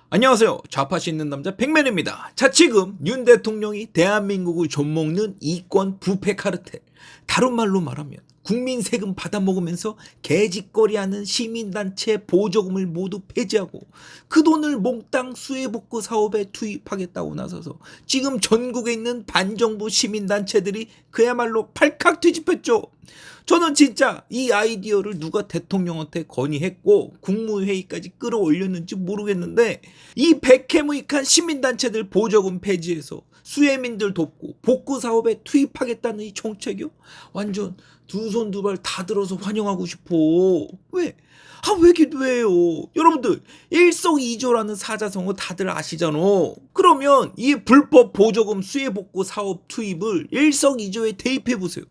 안녕하세요. 좌파시 있는 남자 백맨입니다. 자, 지금 윤 대통령이 대한민국을 좀먹는 이권 부패 카르텔, 다른 말로 말하면 국민 세금 받아먹으면서 개짓거리하는 시민단체 보조금을 모두 폐지하고 그 돈을 몽땅 수해복구 사업에 투입하겠다고 나서서 지금 전국에 있는 반정부 시민단체들이 그야말로 팔칵 뒤집혔죠. 저는 진짜 이 아이디어를 누가 대통령한테 건의했고 국무회의까지 끌어올렸는지 모르겠는데, 이 백해무익한 시민단체들 보조금 폐지해서 수혜민들 돕고 복구 사업에 투입하겠다는 이 정책이요? 완전 두 손 두 발 다 들어서 환영하고 싶어. 왜? 왜 기도해요? 여러분들 일석이조라는 사자성어 다들 아시잖아. 그러면 이 불법 보조금 수혜복구 사업 투입을 일석이조에 대입해보세요.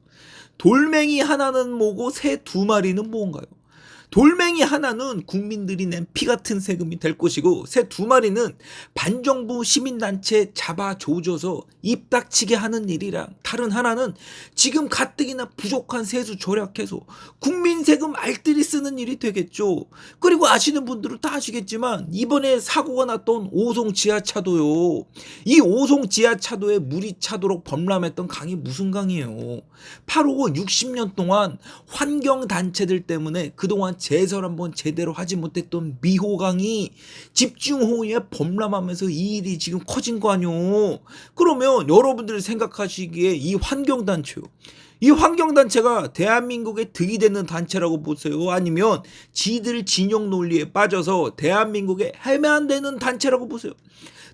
돌멩이 하나는 뭐고 새 두 마리는 뭔가요? 돌멩이 하나는 국민들이 낸 피 같은 세금이 될 것이고, 새 두 마리는 반정부 시민단체 잡아 조져서 입 닥치게 하는 일이랑, 다른 하나는 지금 가뜩이나 부족한 세수 절약해서 국민 세금 알뜰히 쓰는 일이 되겠죠. 그리고 아시는 분들은 다 아시겠지만 이번에 사고가 났던 오송 지하차도요. 이 오송 지하차도에 물이 차도록 범람했던 강이 무슨 강이에요? 바로 60년 동안 환경단체들 때문에 그동안 제설 한번 제대로 하지 못했던 미호강이 집중호우에 범람하면서 이 일이 지금 커진 거 아니오. 그러면 여러분들이 생각하시기에 이 환경단체요, 이 환경단체가 대한민국에 득이 되는 단체라고 보세요? 아니면 지들 진영 논리에 빠져서 대한민국에 해면 안 되는 단체라고 보세요?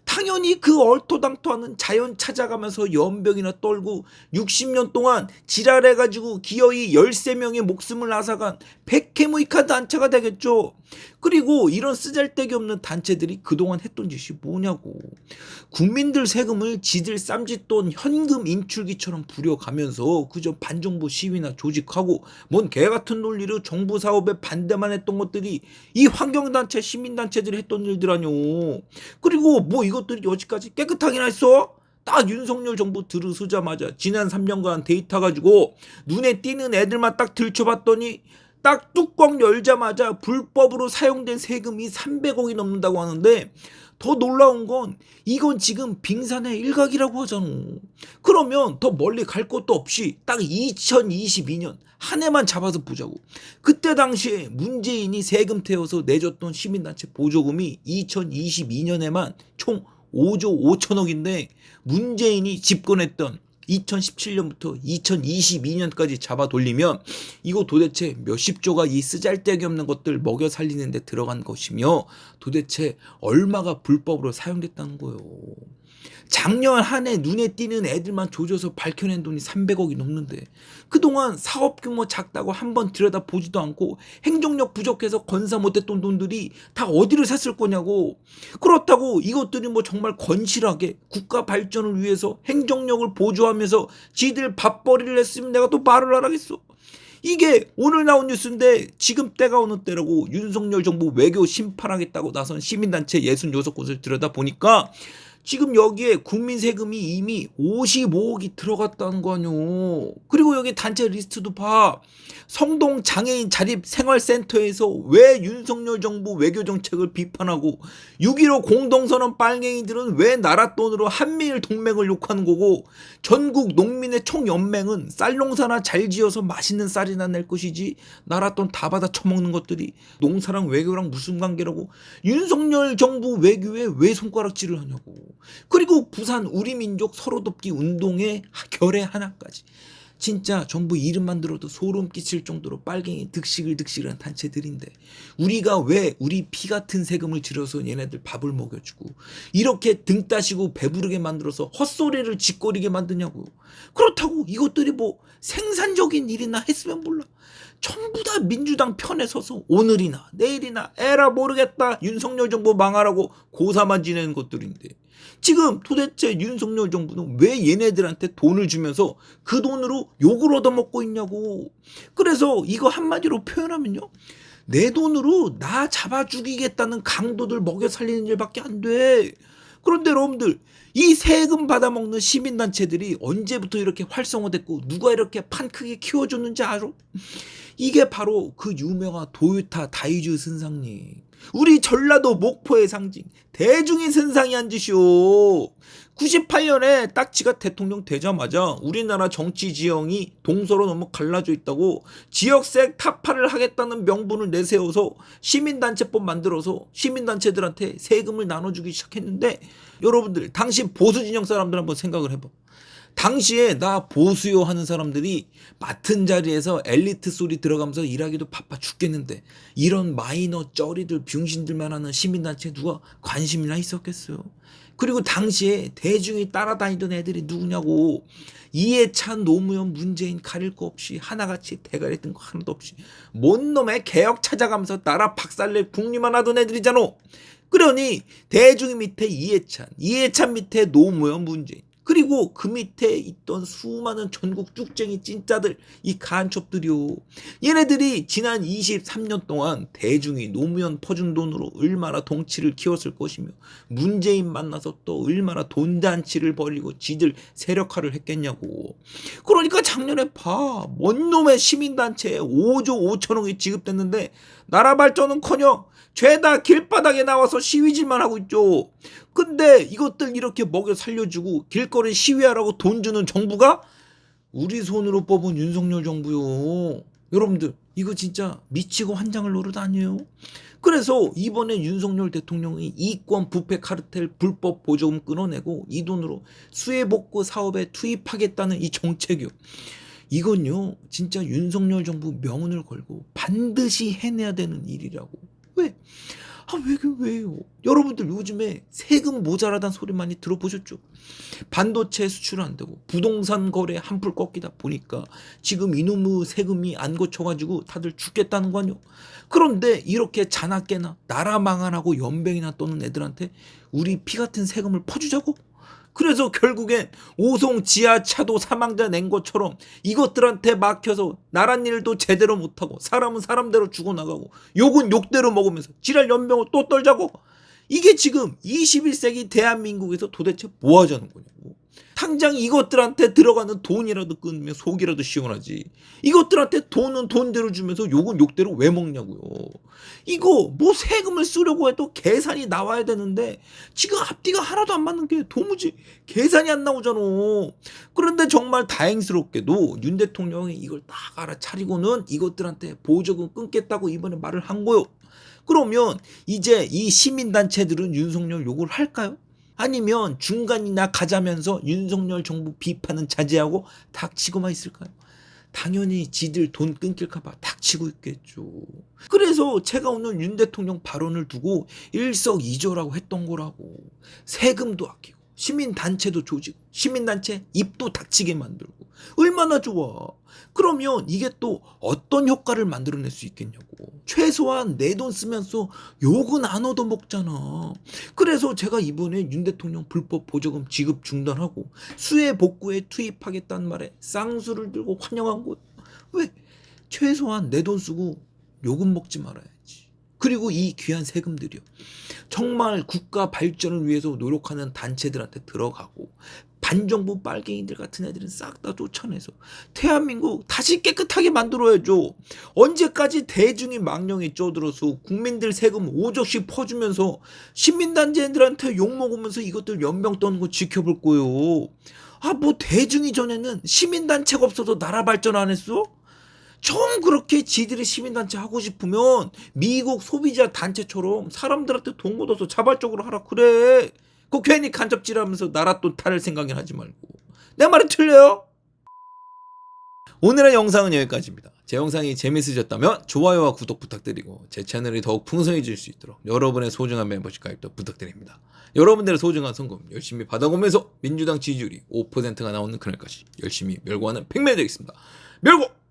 당연히 그 얼토당토하는 자연 찾아가면서 연병이나 떨고 60년 동안 지랄해가지고 기어이 13명의 목숨을 앗아간 백해무익한 단체가 되겠죠. 그리고 이런 쓰잘데기 없는 단체들이 그동안 했던 짓이 뭐냐고. 국민들 세금을 지들 쌈짓돈 현금 인출기처럼 부려가면서 그저 반정부 시위나 조직하고 뭔 개같은 논리로 정부 사업에 반대만 했던 것들이 이 환경단체 시민단체들이 했던 일들 아니오. 그리고 뭐 이것들이 여지까지 깨끗하긴 했어? 딱 윤석열 정부 들어서자마자 지난 3년간 데이터 가지고 눈에 띄는 애들만 딱 들춰봤더니 딱 뚜껑 열자마자 불법으로 사용된 세금이 300억이 넘는다고 하는데, 더 놀라운 건 이건 지금 빙산의 일각이라고 하잖아. 그러면 더 멀리 갈 것도 없이 딱 2022년 한 해만 잡아서 보자고. 그때 당시에 문재인이 세금 태워서 내줬던 시민단체 보조금이 2022년에만 총 5조 5천억인데, 문재인이 집권했던 2017년부터 2022년까지 잡아 돌리면 이거 도대체 몇십조가 이 쓰잘데기 없는 것들 먹여 살리는 데 들어간 것이며, 도대체 얼마가 불법으로 사용됐다는 거예요. 작년 한 해 눈에 띄는 애들만 조져서 밝혀낸 돈이 300억이 넘는데, 그동안 사업 규모 작다고 한번 들여다보지도 않고 행정력 부족해서 건사 못했던 돈들이 다 어디를 샜을 거냐고. 그렇다고 이것들이 뭐 정말 건실하게 국가 발전을 위해서 행정력을 보조하면서 지들 밥벌이를 했으면 내가 또 말을 안 하겠어. 이게 오늘 나온 뉴스인데 지금 때가 어느 때라고 윤석열 정부 외교 심판하겠다고 나선 시민단체 66곳을 들여다보니까 지금 여기에 국민 세금이 이미 55억이 들어갔다는 거 아니오. 그리고 여기 단체 리스트도 봐. 성동 장애인 자립생활센터에서 왜 윤석열 정부 외교 정책을 비판하고, 6.15 공동선언 빨갱이들은 왜 나라 돈으로 한미일 동맹을 욕하는 거고, 전국 농민의 총연맹은 쌀 농사나 잘 지어서 맛있는 쌀이나 낼 것이지 나라 돈 다 받아 처먹는 것들이 농사랑 외교랑 무슨 관계라고 윤석열 정부 외교에 왜 손가락질을 하냐고. 그리고 부산 우리민족 서로 돕기 운동의 결의 하나까지. 진짜 정부 이름만 들어도 소름 끼칠 정도로 빨갱이 득식을 한 단체들인데, 우리가 왜 우리 피 같은 세금을 들여서 얘네들 밥을 먹여주고 이렇게 등 따시고 배부르게 만들어서 헛소리를 짓거리게 만드냐고. 그렇다고 이것들이 뭐 생산적인 일이나 했으면 몰라. 전부 다 민주당 편에 서서 오늘이나 내일이나 에라 모르겠다 윤석열 정부 망하라고 고사만 지내는 것들인데, 지금 도대체 윤석열 정부는 왜 얘네들한테 돈을 주면서 그 돈으로 욕을 얻어먹고 있냐고. 그래서 이거 한마디로 표현하면요, 내 돈으로 나 잡아 죽이겠다는 강도들 먹여 살리는 일밖에 안 돼. 그런데 여러분들, 이 세금 받아먹는 시민단체들이 언제부터 이렇게 활성화됐고 누가 이렇게 판 크게 키워줬는지 알아? 이게 바로 그 유명한 도요타 다이주 선상님. 우리 전라도 목포의 상징 대중의 선상에 앉으시오. 98년에 딱 지가 대통령 되자마자 우리나라 정치 지형이 동서로 너무 갈라져 있다고 지역색 타파를 하겠다는 명분을 내세워서 시민단체법 만들어서 시민단체들한테 세금을 나눠주기 시작했는데, 여러분들 당시 보수 진영 사람들 한번 생각을 해봐. 당시에 나 보수요 하는 사람들이 맡은 자리에서 엘리트 소리 들어가면서 일하기도 바빠 죽겠는데 이런 마이너 쩌리들 병신들만 하는 시민단체에 누가 관심이나 있었겠어요. 그리고 당시에 대중이 따라다니던 애들이 누구냐고. 이해찬, 노무현, 문재인 가릴 거 없이 하나같이 대가리 뜬 거 하나도 없이 뭔 놈의 개혁 찾아가면서 나라 박살낼 궁리만 하던 애들이잖아. 그러니 대중이 밑에 이해찬 밑에 노무현, 문재인, 그리고 그 밑에 있던 수많은 전국 쭉쟁이 찐짜들, 이 간첩들이요. 얘네들이 지난 23년 동안 대중이 노무현 퍼준 돈으로 얼마나 덩치를 키웠을 것이며 문재인 만나서 또 얼마나 돈잔치를 벌이고 지들 세력화를 했겠냐고. 그러니까 작년에 봐. 뭔 놈의 시민단체에 5조 5천억이 지급됐는데 나라 발전은커녕 죄다 길바닥에 나와서 시위질만 하고 있죠. 근데 이것들 이렇게 먹여 살려주고 길거리 시위하라고 돈 주는 정부가 우리 손으로 뽑은 윤석열 정부요. 여러분들 이거 진짜 미치고 환장을 노릇 아니에요? 그래서 이번에 윤석열 대통령이 이권 부패 카르텔 불법 보조금 끊어내고 이 돈으로 수해복구 사업에 투입하겠다는 이 정책이요. 이건요 진짜 윤석열 정부 명운을 걸고 반드시 해내야 되는 일이라고. 왜? 왜요? 여러분들 요즘에 세금 모자라다는 소리 많이 들어보셨죠? 반도체 수출 안 되고 부동산 거래 한풀 꺾이다 보니까 지금 이놈의 세금이 안 고쳐가지고 다들 죽겠다는 거 아니요? 그런데 이렇게 자나깨나 나라 망하라고 연병이나 떠는 애들한테 우리 피 같은 세금을 퍼주자고? 그래서 결국엔 오송 지하차도 사망자 낸 것처럼 이것들한테 막혀서 나란 일도 제대로 못하고 사람은 사람대로 죽어나가고 욕은 욕대로 먹으면서 지랄 연병을 또 떨자고. 이게 지금 21세기 대한민국에서 도대체 뭐 하자는 거냐고. 당장 이것들한테 들어가는 돈이라도 끊으면 속이라도 시원하지. 이것들한테 돈은 돈대로 주면서 욕은 욕대로 왜 먹냐고요. 이거 뭐 세금을 쓰려고 해도 계산이 나와야 되는데 지금 앞뒤가 하나도 안 맞는 게 도무지 계산이 안 나오잖아. 그런데 정말 다행스럽게도 윤 대통령이 이걸 딱 알아차리고는 이것들한테 보조금 끊겠다고 이번에 말을 한 거요. 그러면 이제 이 시민단체들은 윤석열 욕을 할까요? 아니면 중간이나 가자면서 윤석열 정부 비판은 자제하고 닥치고만 있을까요? 당연히 지들 돈 끊길까봐 닥치고 있겠죠. 그래서 제가 오늘 윤 대통령 발언을 두고 일석이조라고 했던 거라고. 세금도 아끼고 시민단체도 조지고 시민단체 입도 닥치게 만들고 얼마나 좋아. 그러면 이게 또 어떤 효과를 만들어낼 수 있겠냐고. 최소한 내 돈 쓰면서 욕은 안 얻어먹잖아. 그래서 제가 이번에 윤 대통령 불법 보조금 지급 중단하고 수해 복구에 투입하겠다는 말에 쌍수를 들고 환영한 거예요. 왜? 최소한 내 돈 쓰고 욕은 먹지 말아야지. 그리고 이 귀한 세금들이요, 정말 국가 발전을 위해서 노력하는 단체들한테 들어가고 반정부 빨갱이들 같은 애들은 싹 다 쫓아내서 대한민국 다시 깨끗하게 만들어야죠. 언제까지 대중이 망령에 쪄들어서 국민들 세금 5조씩 퍼주면서 시민단체들한테 욕먹으면서 이것들 연병 떠는 거 지켜볼 거예요. 뭐 대중이 전에는 시민단체가 없어서 나라 발전 안 했어? 정 그렇게 지들이 시민단체 하고 싶으면 미국 소비자 단체처럼 사람들한테 돈 걷어서 자발적으로 하라 그래. 그 괜히 간접질하면서 나라 돈 탈 생각을 하지 말고. 내 말이 틀려요? 오늘의 영상은 여기까지입니다. 제 영상이 재밌으셨다면 좋아요와 구독 부탁드리고 제 채널이 더욱 풍성해질 수 있도록 여러분의 소중한 멤버십 가입도 부탁드립니다. 여러분들의 소중한 성금 열심히 받아오면서 민주당 지지율이 5%가 나오는 그날까지 열심히 멸구하는 팩맨 되겠습니다. 멸구!